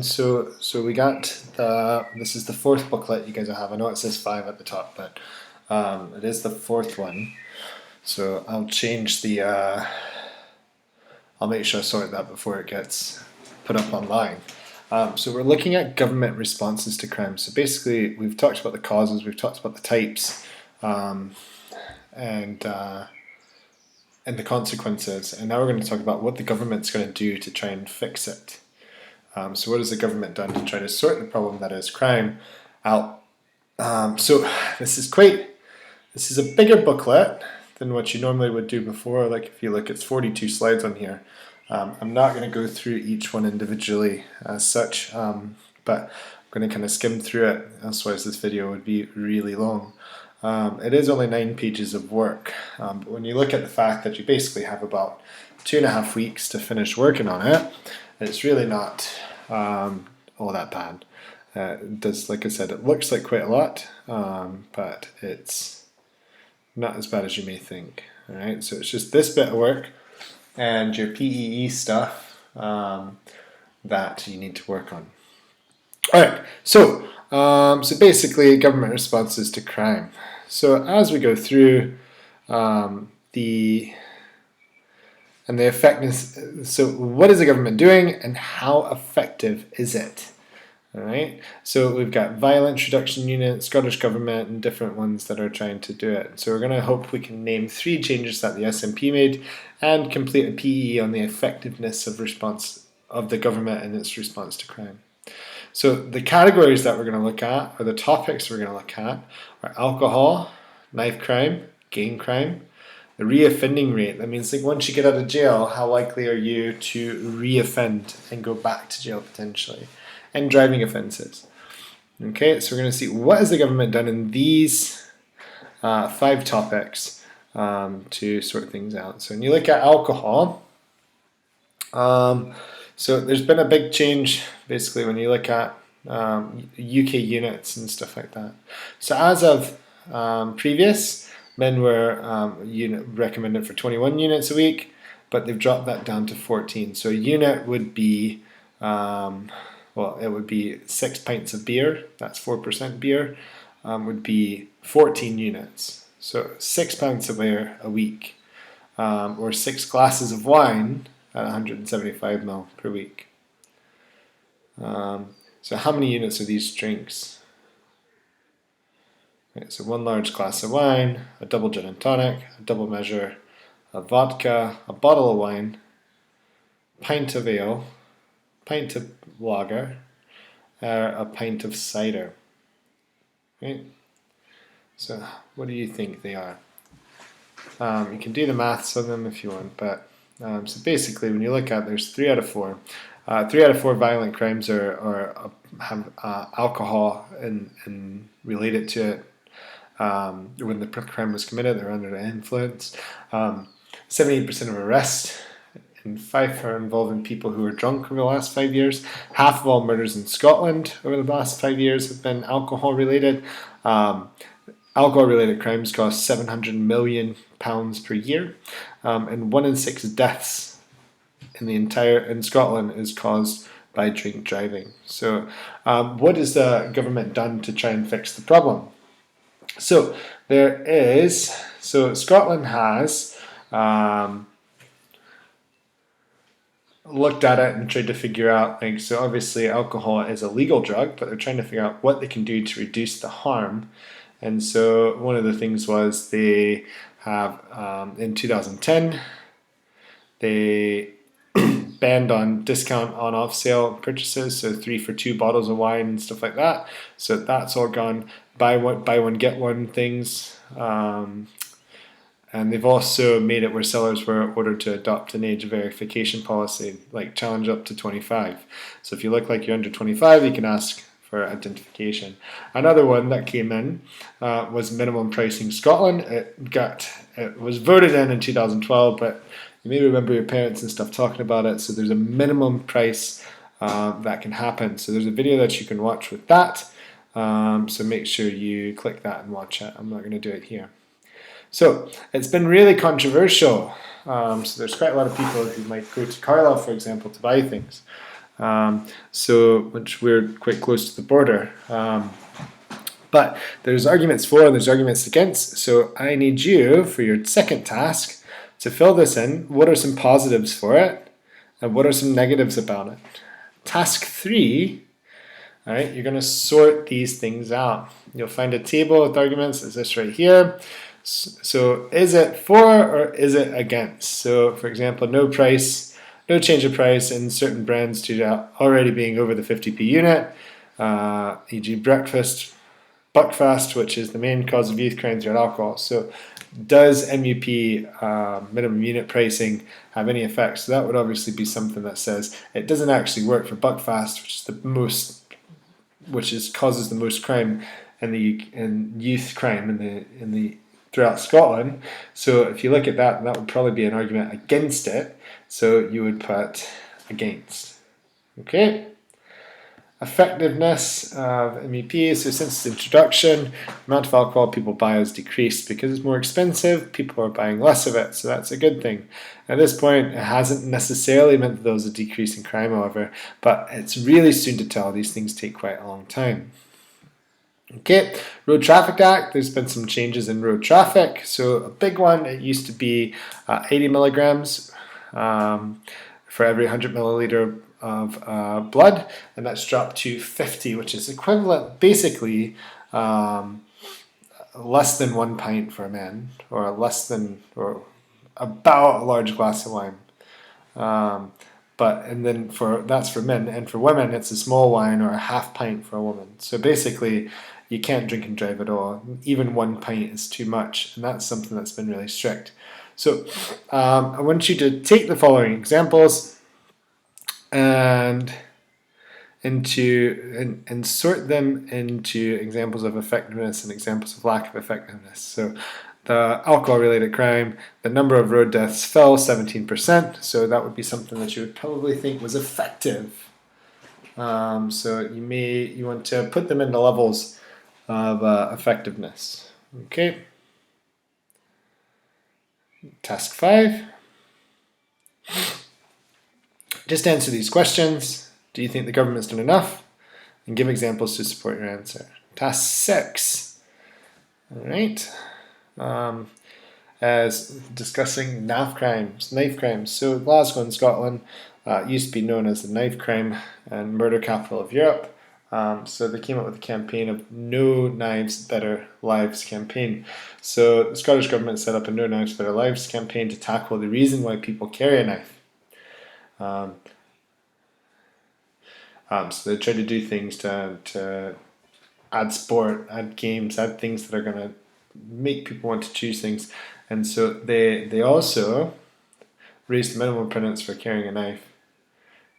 So we got this is the fourth booklet you guys will have. I know it says 5 at the top, but it is the fourth one. So I'll change the, I'll make sure I sort that before it gets put up online. So we're looking at government responses to crime. So basically we've talked about the causes, we've talked about the types, and the consequences, and now we're going to talk about what the government's going to do to try and fix it. So what has the government done to try to sort the problem that is crime out? So this is a bigger booklet than what you normally would do before. Like if you look, it's 42 slides on here. I'm not going to go through each one individually as such, but I'm going to kind of skim through it, otherwise this video would be really long. It is only 9 pages of work, but when you look at the fact that you basically have about 2.5 weeks to finish working on it, it's really not all that bad. It does, like I said, it looks like quite a lot, but it's not as bad as you may think. Alright, so it's just this bit of work and your PEE stuff that you need to work on. Alright, so basically government responses to crime. So as we go through the effectiveness, so what is the government doing and how effective is it? Alright, so we've got violence reduction unit, Scottish Government, and different ones that are trying to do it. So we're going to hope we can name 3 changes that the SNP made and complete a PE on the effectiveness of response of the government and its response to crime. So the categories that we're going to look at, or the topics we're going to look at, are alcohol, knife crime, gang crime, the reoffending rate. That means like once you get out of jail, how likely are you to reoffend and go back to jail potentially, and driving offences. Okay, so we're going to see what has the government done in these 5 topics to sort things out. So when you look at alcohol, so there's been a big change basically when you look at UK units and stuff like that. So as of previous, men were recommended for 21 units a week, but they've dropped that down to 14. So a unit would be, well, it would be 6 pints of beer, that's 4% beer, would be 14 units. So 6 pints of beer a week, or 6 glasses of wine at 175 ml per week. So how many units are these drinks? Right, so 1 large glass of wine, a double gin and tonic, a double measure of vodka, a bottle of wine, pint of ale, pint of lager, a pint of cider. Right? So what do you think they are? You can do the maths on them if you want, but so basically when you look at, there's 3 out of 4. 3 out of 4 violent crimes have alcohol and related to it. When the crime was committed, they're under the influence. 78% of arrests and 5 are involving people who were drunk over the last 5 years. Half of all murders in Scotland over the last 5 years have been alcohol related. Alcohol related crimes cost £700 million per year, and 1 in 6 deaths in Scotland is caused by drink driving. So what has the government done to try and fix the problem? So Scotland has looked at it and tried to figure out, like, so obviously alcohol is a legal drug, but they're trying to figure out what they can do to reduce the harm. And so one of the things was they have, in 2010, they banned on discount on off sale purchases, so 3 for 2 bottles of wine and stuff like that. So that's all gone. Buy one get one things, and they've also made it where sellers were ordered to adopt an age verification policy, like challenge up to 25. So if you look like you're under 25, you can ask for identification. Another one that came in was minimum pricing Scotland. It was voted in 2012, but you may remember your parents and stuff talking about it. So there's a minimum price that can happen. So there's a video that you can watch with that. So make sure you click that and watch it. I'm not going to do it here. So it's been really controversial. So there's quite a lot of people who might go to Carlisle, for example, to buy things. which we're quite close to the border. But there's arguments for and there's arguments against. So I need you, for your second task, to fill this in. What are some positives for it? And what are some negatives about it? Task 3, all right, you're going to sort these things out. You'll find a table with arguments, is this right here. So is it for or is it against? So for example, no change of price in certain brands due to already being over the 50p unit, e.g. breakfast, Buckfast, which is the main cause of youth crimes around alcohol. So does MUP, minimum unit pricing, have any effect? So that would obviously be something that says it doesn't actually work for Buckfast, which causes the most crime in youth crime in the throughout Scotland. So if you look at that, that would probably be an argument against it. So you would put against. Okay. Effectiveness of MEP. So since its introduction, the amount of alcohol people buy has decreased because it's more expensive. People are buying less of it, so that's a good thing. At this point, it hasn't necessarily meant that there was a decrease in crime, however, but it's really soon to tell. These things take quite a long time. Okay, Road Traffic Act, there's been some changes in road traffic. So a big one, it used to be 80 milligrams for every 100 milliliter of blood, and that's dropped to 50, which is equivalent, basically, less than 1 pint for men, or about a large glass of wine. That's for men, and for women, it's a small wine or a half pint for a woman. So basically, you can't drink and drive at all. Even 1 pint is too much, and that's something that's been really strict. So I want you to take the following examples and sort them into examples of effectiveness and examples of lack of effectiveness. So the alcohol-related crime, the number of road deaths fell 17%. So that would be something that you would probably think was effective. So you want to put them into levels of effectiveness. Okay. Task 5. Just answer these questions. Do you think the government's done enough? And give examples to support your answer. Task 6. All right. As discussing knife crimes. So Glasgow in Scotland used to be known as the knife crime and murder capital of Europe. So they came up with a campaign of No Knives Better Lives campaign. So the Scottish government set up a No Knives Better Lives campaign to tackle the reason why people carry a knife. So they try to do things to add sport, add games, add things that are going to make people want to choose things. And so they also raised the minimum penance for carrying a knife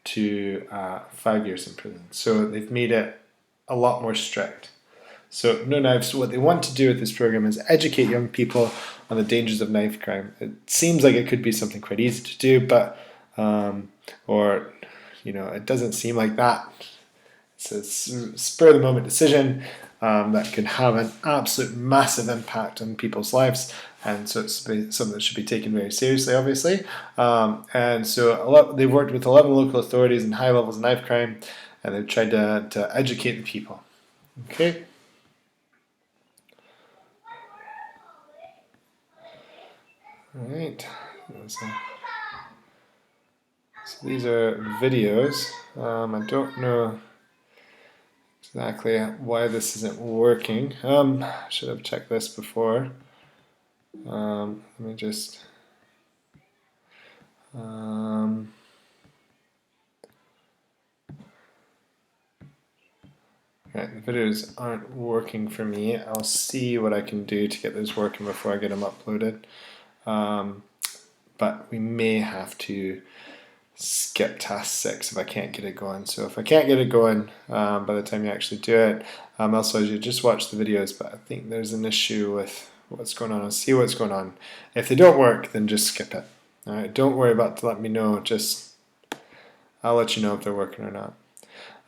to 5 years in prison. So they've made it a lot more strict. So no knives. So what they want to do with this program is educate young people on the dangers of knife crime. It seems like it could be something quite easy to do, but it doesn't seem like that. It's a spur of the moment decision that can have an absolute massive impact on people's lives, and so it's something that should be taken very seriously, obviously. And so they've worked with 11 local authorities and high levels of knife crime, and they've tried to educate the people. Okay. All right. So these are videos. I don't know exactly why this isn't working. I should have checked this before. Let me just... Right, the videos aren't working for me. I'll see what I can do to get those working before I get them uploaded. But we may have to skip task 6 if I can't get it going. So if I can't get it going by the time you actually do it, also you just watch the videos, but I think there's an issue with what's going on. I'll see what's going on. If they don't work, then just skip it. All right, don't worry about to let me know. I'll let you know if they're working or not.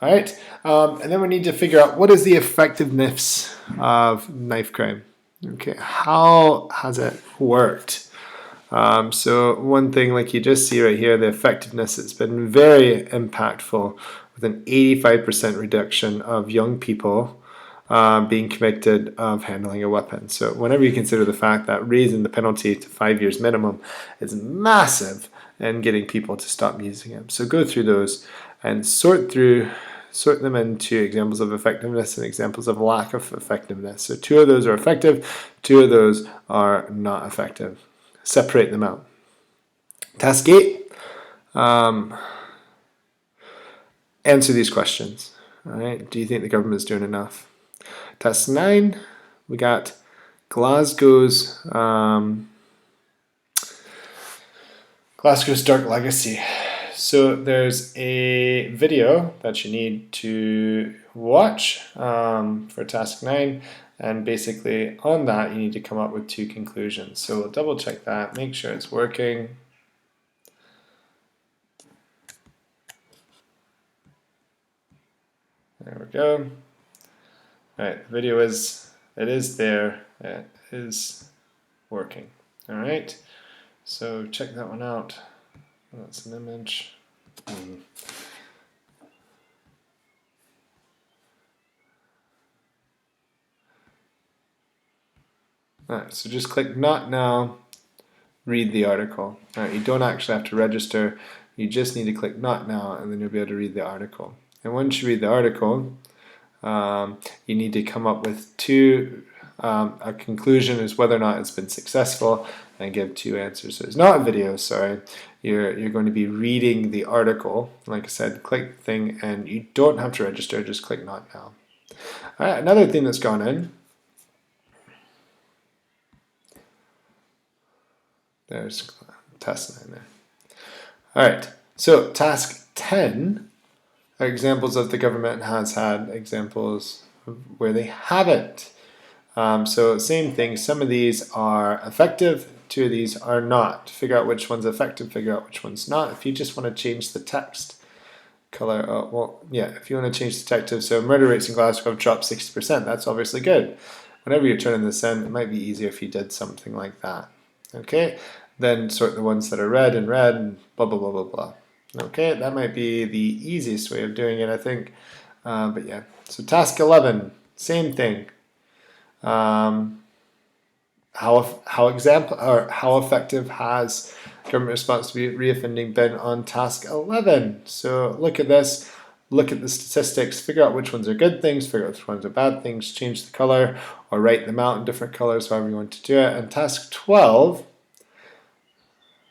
All right, and then we need to figure out what is the effectiveness of knife crime. Okay, how has it worked? So one thing, like you just see right here, the effectiveness, it's been very impactful with an 85% reduction of young people being convicted of handling a weapon. So whenever you consider the fact that raising the penalty to 5 years minimum is massive in getting people to stop using them. So go through those and sort them into examples of effectiveness and examples of lack of effectiveness. So 2 of those are effective, 2 of those are not effective. Separate them out. Task 8, answer these questions. All right, do you think the government's doing enough? Task 9, we got Glasgow's dark legacy. So there's a video that you need to watch for task 9, and basically on that you need to come up with 2 conclusions. So we'll double check that, make sure it's working. There we go. Alright, the video is there, it is working. Alright, so check that one out. That's an image. Alright, so just click not now, read the article. Alright, you don't actually have to register, you just need to click not now and then you'll be able to read the article. And once you read the article, you need to come up with 2, a conclusion is whether or not it's been successful, and give 2 answers. So it's not a video, sorry. You're going to be reading the article. Like I said, click the thing and you don't have to register, just click not now. Alright, another thing that's gone in. There's task 9 there. Alright, so task 10 are examples of the government has had examples where they haven't. So same thing, some of these are effective, 2 of these are not. Figure out which one's effective, figure out which one's not. If you just want to change the text color, if you want to change the text, so murder rates in Glasgow have dropped 60%, that's obviously good. Whenever you're turning this in, it might be easier if you did something like that. Okay, then sort the ones that are red and blah blah blah blah blah. Okay, that might be the easiest way of doing it, I think. But yeah, so task 11, same thing. How effective has government response to reoffending been on task 11? So look at this, look at the statistics, figure out which ones are good things, figure out which ones are bad things, change the color or write them out in different colors, however you want to do it. And task 12,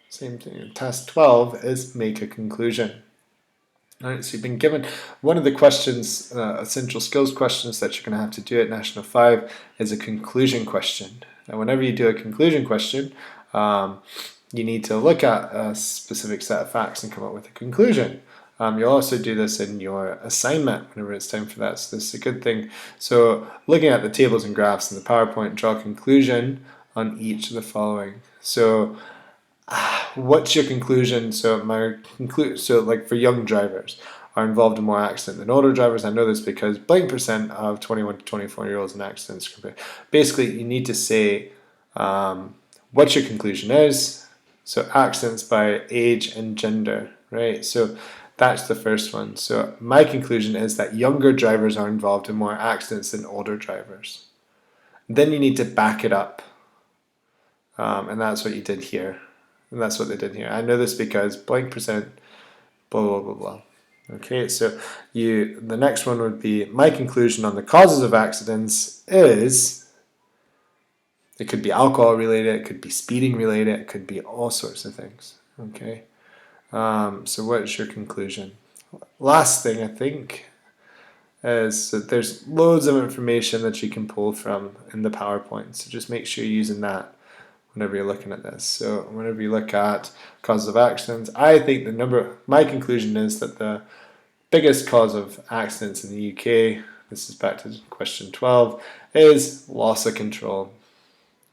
same thing. Task 12 is make a conclusion. All right, so you've been given one of the questions, essential skills questions that you're going to have to do at National 5 is a conclusion question. And whenever you do a conclusion question, you need to look at a specific set of facts and come up with a conclusion. You'll also do this in your assignment whenever it's time for that, so this is a good thing. So looking at the tables and graphs in the PowerPoint, draw a conclusion on each of the following. So what's your conclusion? So like for young drivers are involved in more accidents than older drivers. I know this because blank percent of 21 to 24-year-olds in accidents. Basically, you need to say what your conclusion is. So accidents by age and gender, right? So that's the first one. So my conclusion is that younger drivers are involved in more accidents than older drivers. Then you need to back it up. And that's what you did here. And that's what they did here. I know this because blank percent, blah, blah, blah, blah. Okay, so the next one would be, my conclusion on the causes of accidents is, it could be alcohol related, it could be speeding related, it could be all sorts of things. Okay, so what is your conclusion? Last thing I think is that there's loads of information that you can pull from in the PowerPoint, so just make sure you're using that whenever you're looking at this. So whenever you look at causes of accidents, I think my conclusion is that the biggest cause of accidents in the UK, this is back to question 12, is loss of control.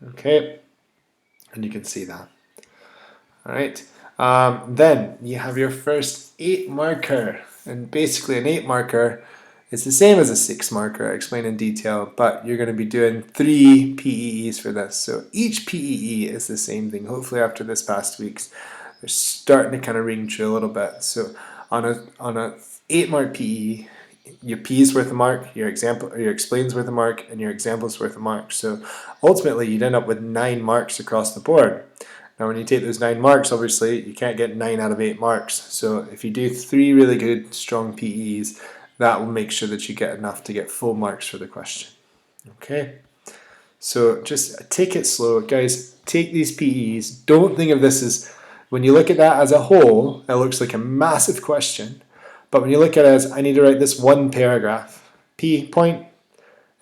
Okay, and you can see that. All right, then you have your first 8 marker, and basically an 8 marker It's the same as a 6 marker, I explain in detail, but you're going to be doing 3 PEEs for this. So each PEE is the same thing. Hopefully after this past week's, they're starting to kind of ring true a little bit. So on a 8 mark PE, your P is worth a mark, your explain is worth a mark, and your example is worth a mark. So ultimately you'd end up with 9 marks across the board. Now when you take those 9 marks, obviously you can't get 9 out of 8 marks. So if you do 3 really good strong PEs, that will make sure that you get enough to get full marks for the question. Okay, so just take it slow, guys. Take these PEs. Don't think of this as, when you look at that as a whole, it looks like a massive question. But when you look at it as, I need to write this one paragraph. P, point,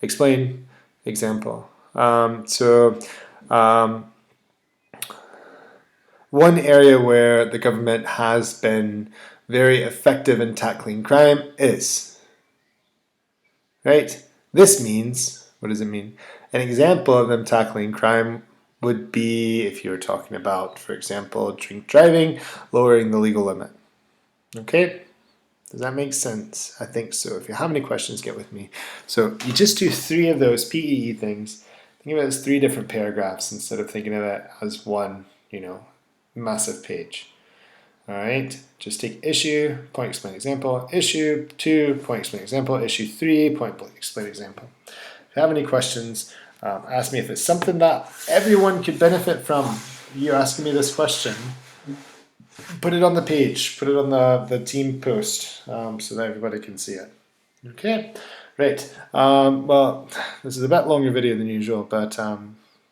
explain, example. One area where the government has been very effective in tackling crime is, right? This means, what does it mean? An example of them tackling crime would be if you were talking about, for example, drink driving, lowering the legal limit. Okay? Does that make sense? I think so. If you have any questions, get with me. So you just do 3 of those PEE things. Think of it as 3 different paragraphs instead of thinking of it as one, massive page. All right, just take issue, point, explain, example, issue 2, point, explain, example, issue 3, point, explain, example. If you have any questions, ask me. If it's something that everyone could benefit from, you asking me this question, put it on the page, put it on the team post so that everybody can see it. Okay, right. Well, this is a bit longer video than usual, but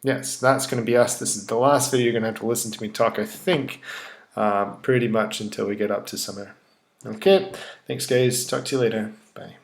yes, that's going to be us. This is the last video you're going to have to listen to me talk, I think, pretty much until we get up to summer. Okay, thanks guys. Talk to you later. Bye.